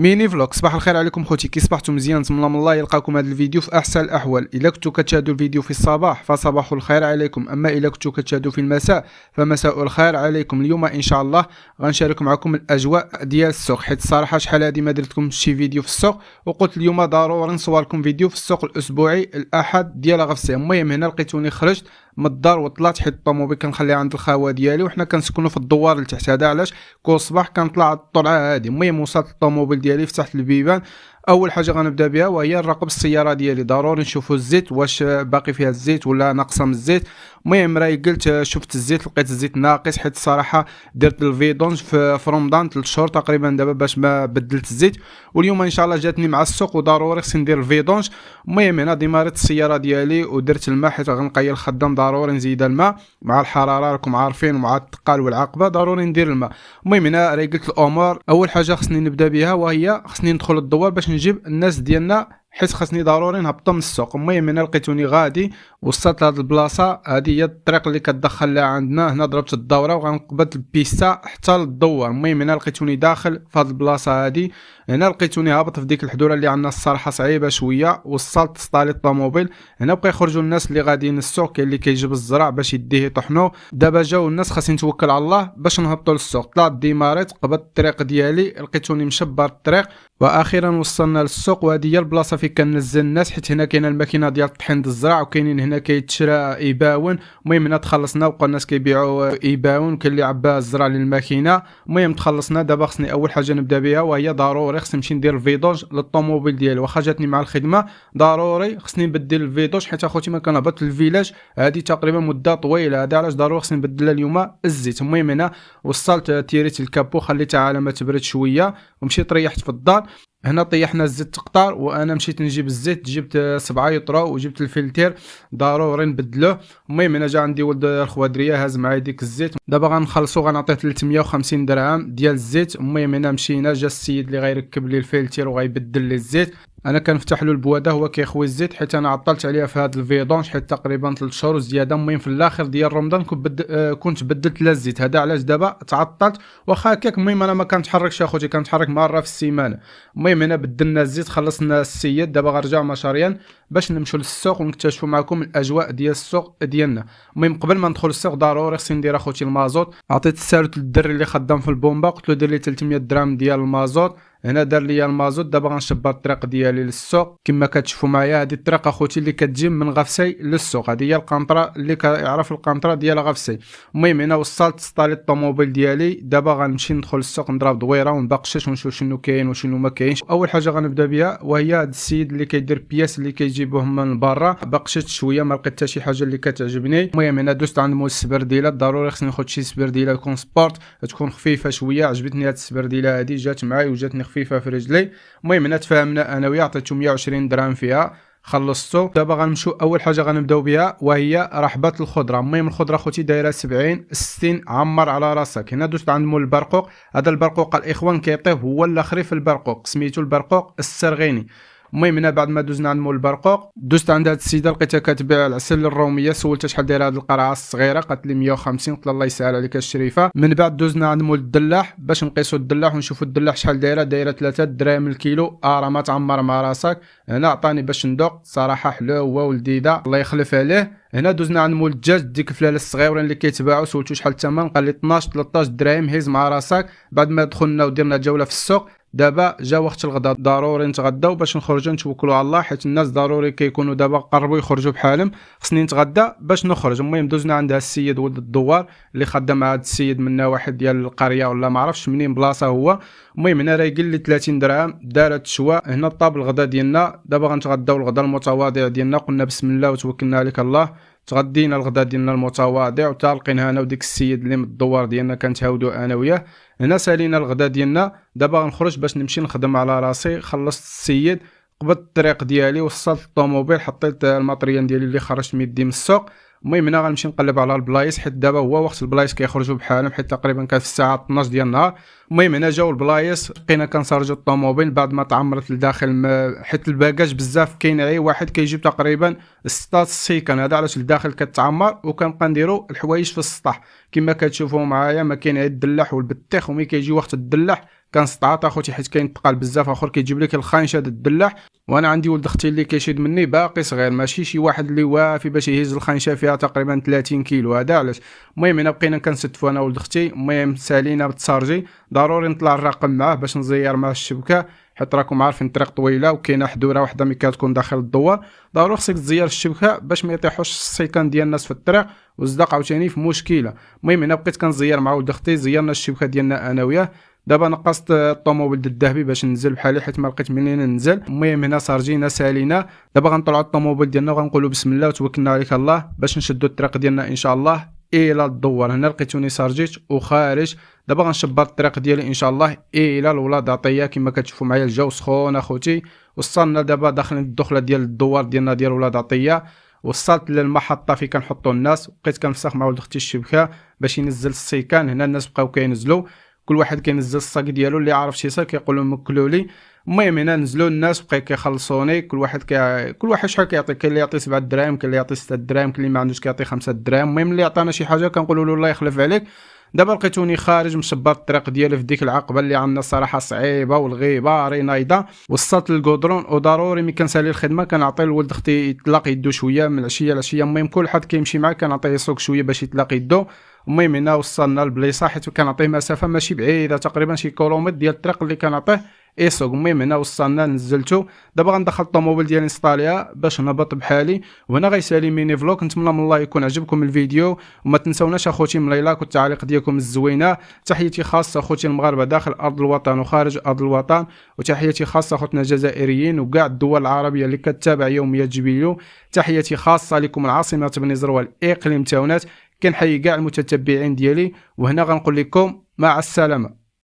ميني فلوق. صباح الخير عليكم خوتي، كي صبحتوا مزيان؟ نتمنى من الله يلقاكم هذا الفيديو في احسن الاحوال. الا كنتوا كتشاهدوا الفيديو في الصباح فصباح الخير عليكم، اما الا كنتوا كتشاهدوا في المساء فمساء الخير عليكم. اليوم ان شاء الله غنشارك معكم الاجواء ديال السوق، حيت الصراحه شحال هادي ما درتكم شي فيديو في السوق، وقلت اليوم ضروري نصور لكم فيديو في السوق الاسبوعي الاحد ديال غفسه. المهم هنا لقيتوني خرجت من الدار وطلعت، حيت الطوموبيل كنخليها عند الخاوه ديالي، وحنا كنسكنوا في الدوار لتحت. هذا علاش كل صباح كنطلع الطلعه هذه. المهم وصلت الطوموبيل ديالي، فتحت البيبان. اول حاجه غنبدا بها وهي نراقب السياره ديالي، ضروري نشوفوا الزيت واش باقي فيها الزيت ولا ناقصه من الزيت. المهم راهي قلت شفت الزيت، لقيت الزيت ناقص، حيت الصراحه درت الفيدونج في رمضان 3 شهور تقريبا دابا باش ما بدلت الزيت، واليوم ان شاء الله جاتني مع السوق وضروري خصني ندير الفيدونج. المهم هنا ديماريت السياره ديالي ودرت الماء، حيت غنقيل الخدام ضروري نزيد الماء مع الحراره، راكم عارفين، ومع الثقال والعقبه ضروري ندير الماء. المهم هنا راهي قلت الامور اول حاجه خصني نبدا بها وهي خصني ندخل الدوار باش نجيب الناس ديالنا، حيت خاصني ضروري نهبطوا من السوق. المهم هنا لقيتوني غادي، وصلت لهاد البلاصه هذه هي الطريق اللي كتدخل لها عندنا. هنا ضربت الدوره وغنقبض البيستا حتى للدوار. المهم هنا لقيتوني داخل في هاد البلاصه هذه. هنا لقيتوني هابط في ديك الحدوره اللي عندنا الصراحه صعيبه شويه. وصلت سطالي الطوموبيل. هنا بقى يخرجوا الناس اللي غاديين السوق، كاين اللي كيجيب الزرع باش يديه يطحنو. دابا جاو الناس، خاصني نتوكل على الله باش نهبطوا للسوق. طلعت ديماريت، قبضت الطريق ديالي، لقيتوني مشبر الطريق، واخيرا وصلنا للسوق. وهذه هي البلاصه فين كننزل الناس، حيت هنا كاينه الماكينه ديال الطحين الزرع، وكاينين هنا كيتشرى ايباون. المهم هنا تخلصنا، وبقى الناس كيبيعوا ايباون، كاين اللي عبا الزرع للماكينه. المهم تخلصنا. دابا خصني اول حاجه نبدا بها وهي ضروري خصني نمشي ندير الفيدوج للطوموبيل ديالي. واخا جاتني مع الخدمه ضروري خصني نبدل الفيدوج، حيت اخوتي ما كنهبط للفيلاج هذه تقريبا مده طويله. هذا علاش ضروري خصني نبدل اليوم الزيت. المهم هنا وصلت، تيريت الكابو، خليتها على ما تبرد شويه، ومشيت ريحت في الدار. هنا طيحنا الزيت تقطار، وانا مشيت نجيب الزيت، جبت 7 يطرو وجبت الفلتر ضروري نبدلوه. المهم هنا جا عندي ولد الخوادريه هاز معايا ديك الزيت. دابا غنخلصو، غنعطيه 350 درهم ديال الزيت. المهم هنا مشينا، جا السيد اللي غيركب لي الفلتر وغيبدل لي الزيت. انا كنفتح له البواده هو كيخوي الزيت، حيت انا عطلت عليها في هذا الفيدونج حيت تقريبا 3 شهور زياده. المهم في الاخر ديال رمضان كنت بدلت لا الزيت، هذا علاش دابا تعطلت. واخا هكاك المهم انا ما كنتحركش اخوتي، كنتحرك مره في السيمانه. المهم هنا بدلنا الزيت، خلصنا السيد. دابا غنرجع مشاريا باش نمشيو للسوق ونكتشفوا معكم الاجواء ديال السوق ديالنا. المهم قبل ما ندخل السوق ضروري خصني ندير اخوتي المازوت. عطيت الساروت للدري اللي خدام في البومبا، قلت له دير لي 300 درهم ديال المازوت. هنا دار لي المازوت. دابا غنشبر الطريق ديالي للسوق. كما كتشوفوا معايا هذه الطريق اخوتي اللي كتجي من غفسي للسوق، هذه هي القنطره اللي كيعرف القنطره ديال غفسي. المهم هنا وصلت سطالي الطوموبيل ديالي. دابا غنمشي ندخل السوق، نضرب دويره ونبقشش ونشوف شنو كاين وشنو ما كاينش. اول حاجه غنبدا بها وهي هذا السيد اللي كيدير بياس اللي كيجيبوهم من برا. بقشت شويه ما لقيت حتى شي حاجه اللي كتعجبني. المهم هنا دوزت عند مول السبرديله، ضروري خصني ناخذ شي سبرديله تكون سبورت، تكون خفيفه شويه. عجبتني هذه السبرديله هذه، جات معايا وجاتني خفيفه في رجلي. المهم هنا تفاهمنا انا وياه، عطيته 120 درهم فيها، خلصتو. دابا غنمشيو اول حاجه غنبداو بها وهي رحبه الخضره. المهم الخضره خوتي دايره 70 60 عمر على راسك. هنا دوزت عند مول البرقوق. هذا البرقوق الاخوان كيطيب هو الاخري في البرقوق، سميتو البرقوق السرغيني. المهم هنا بعد ما دوزنا عند مول البرقوق دوزت عند هاد السيده، لقيتها كتبيع العسل الروميه. سولتها شحال دايره هاد القرعه الصغيره، قالت لي 150. قلت لها الله يسهل عليك الشريفه. من بعد دوزنا عند مول الدلاح باش نقيسوا الدلاح ونشوفوا الدلاح شحال دايره 3 دراهم الكيلو. راه ما تعمر مع راسك. هنا عطاني باش ندوق، صراحه حلو هو ولديده الله يخلف عليه. هنا دوزنا عند مول الدجاج، ديك الفلاله الصغيورين اللي كيتباعوا. سولتو شحال الثمن، قال لي 12 13 دراهم. هز مع راسك. بعد ما دخلنا ودرنا جوله في السوق، دابا جا وقت الغداء، ضروري نتغداو باش نخرجوا نتوكلوا على الله، حيت الناس ضروري كيكونوا دابا قربوا يخرجوا بحالهم. خصني نتغدى باش نخرج. المهم دوزنا عند السيد ولد الدوار اللي خدام مع هذا السيد من واحد ديال القريه ولا ما عرفتش منين بلاصه هو. المهم هنا راه قال لي 30 درهم دارت شوا. هنا طاب الغداء ديالنا. دابا غنتغداو الغداء المتواضع ديالنا. قلنا بسم الله وتوكلنا عليك الله. تغدينا الغداء ديالنا المتواضع، وتالقينا انا وديك السيد اللي من الدوار ديالنا كنتهاودوا انا وياه. هنا سالينا الغداء ديالنا. دابا غنخرج باش نمشي نخدم على راسي. خلصت السيد، قبضت الطريق ديالي، وصلت الطوموبيل، حطيت الماتريال ديالي اللي خرجت من يدي من السوق. المهم هنا غنمشي نقلب على البلايص، حيت دابا هو وقت البلايص كيخرجوا بحالهم، حيت تقريبا كانت في الساعه 12 ديال النهار. المهم هنا جاو البلايص، بقينا كنسرجوا الطوموبيل بعد ما تعمرت لداخل، حيت الباكاج بزاف كاين غير واحد كيجيب تقريبا 6 سيكان. هذا علاش لداخل كتعمر، وكنبقى نديروا الحوايج في السطح كما كتشوفوا معايا. ما كاين غير الدلاح والبطيخ، وملي كيجي وقت الدلاح كنستعاط اخوتي حيت كاين ثقال بزاف اخر كيجيب لك الخانشه د الدلاح. وانا عندي ولد اختي اللي كيشيد مني باقي صغير، ماشي شي واحد اللي وافي باش يهز الخانشه فيها تقريبا 30 كيلو. هذا علاش المهم هنا بقينا كنستفوا انا ولد اختي. المهم سالينا بالتسارجي، ضروري نطلع الرقم معاه باش نزير مع الشبكه، حيت راكم عارفين الطريق طويله وكاينه حدوره واحده ملي كتكون داخل الدوار. ضروري خصك تزير الشبكه باش ما يطيحوش السيكان ديال الناس في الطريق وزدق عاوتاني في مشكله. المهم هنا بقيت كنزير مع ولد اختي، زيرنا الشبكه ديالنا انا وياه. دابا نقصت الطوموبيل الذهبي باش ننزل بحالي حيت ما لقيت منين ننزل. المهم هنا سارجينا سالينا، دابا غنطلعوا الطوموبيل ديالنا وغنقولوا بسم الله وتوكلنا عليك الله باش نشدوا الطريق ديالنا ان شاء الله الى الدوار. هنا لقيتوني سارجيت وخارج، دابا غنشبر الطريق ديالي ان شاء الله الى الولاد عطيه. كما كتشوفوا معايا الجو سخون اخوتي، وصلنا دابا داخلين الدخله ديال الدوار ديالنا ديال ولاد عطيه. وصلت للمحطه فين كنحطوا الناس، بقيت كنفسخ مع ولد اختي الشبكه باش ينزل السيكان. هنا الناس بقاو كينزلوا، كل واحد كينزل الصاك ديالو، اللي عارف شي صاك كيقولوا مكلوا لي. المهم هنا نزلوا الناس بقاو كيخلصوني، كل واحد شحال كيعطي، كاين اللي يعطي 7 دراهم، كاين اللي يعطي 6 دراهم، كاين اللي ما عندوش كيعطي 5 دراهم. المهم اللي عطانا شي حاجه كنقولوا له الله يخلف عليك. دابا لقيتوني خارج مشبر الطريق ديالي في ديك العقبه اللي عندنا صراحه صعيبه والغيبه رينايضه. وصلت للكودرون وضروري ملي كنسالي الخدمه كنعطي لولد اختي يطلق يدو شويه من العشيه للعشيه. المهم كل حد كيمشي معاه كنعطيه يسوق شويه باش يطلق يدو. المهم هنا وصلنا للبليصه حيت كنعطيه مسافه ماشي بعيده، تقريبا شي كيلومتر ديال الطريق اللي كنعطيه يسوق. المهم هنا وصلنا نزلتو، دابا غندخل الطوموبيل ديالي نسطاليها باش نهبط بحالي. وهنا غيسالي ميني فلوق. نتمنى من الله يكون عجبكم الفيديو، وما تنساوناش اخوتي من اللايك والتعليق ديالكم الزوينه. تحياتي خاصه اخوتي المغاربه داخل ارض الوطن وخارج ارض الوطن، وتحياتي خاصه اخوتنا الجزائريين وكاع الدول العربيه اللي كتتابع يوميات جبيلو. تحياتي خاصه لكم العاصمه بني زروال اقليم تاونات. كنحيي كاع المتتبعين ديالي، وهنا غنقول لكم مع السلامه.